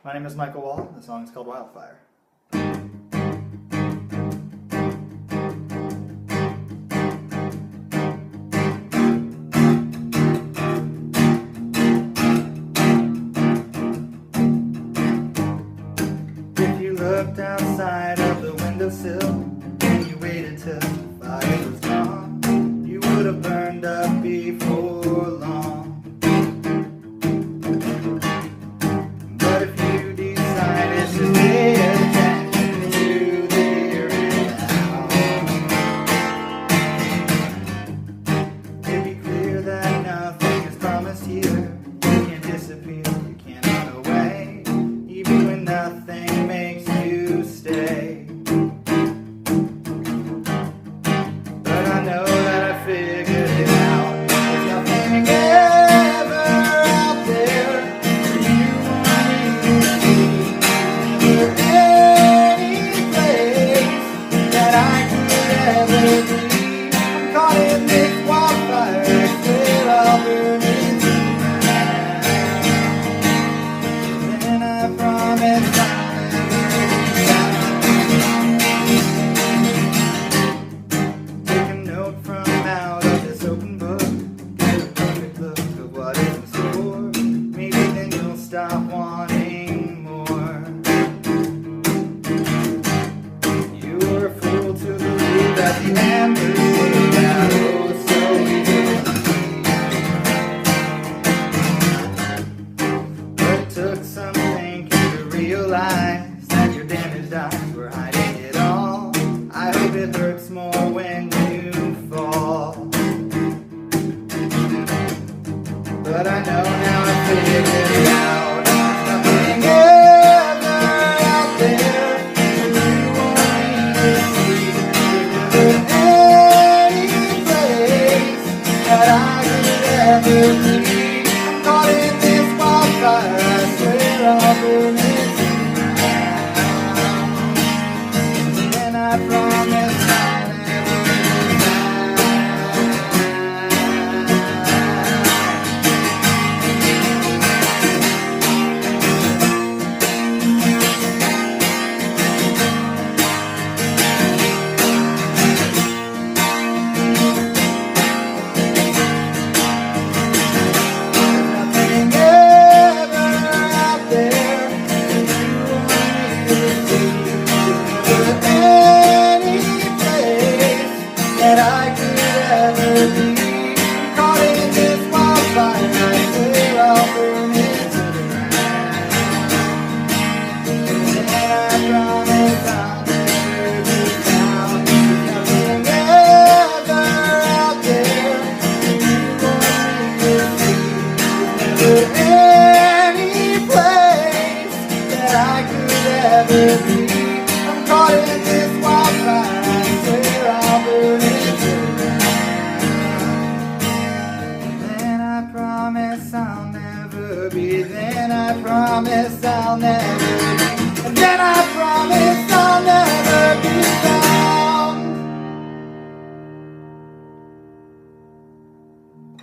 My name is Michael Wohl. The song is called Wildfire. If you looked outside of the windowsill and you waited till the fire was gone, you would have burned up before long. But if you decided to pay attention to the here and now, it'd be clear that nothing is promised here. You can't disappear, you can't run away, even when nothing makes you stay. But I know that I figured it out. There's nothing ever out there for you or me to see. Never any place that I could ever be. I'm caught in this wildfire, I swear I'll burn it to the ground. And I promise take a note from out of this open book. Get a perfect look of what is in store. Maybe then you'll stop wanting more. You were a fool to believe that the embers would out oh so easily. But it took some thinking to realize that your damaged eyes were hiding it all. I hope it hurts more when you fall. But I know now I figured it out. Nothing ever out there for you or me to see. There's never any place that I could ever be. I'm caught in this wildfire, I swear I'll burn it to the ground. And I promise I'll never be nothing ever out there for you or me to see. There's never any place that I could ever be. I'm caught in this wildfire, I swear I'll burn it to the ground. And I promise I'll never be found. There's nothing ever out there for you or me to see. There's never any place that I could ever be. I'm caught in this wildfire, I swear I'll burn it to the ground. Then I promise I'll never be. Then I promise I'll never be. And then I promise I'll never be.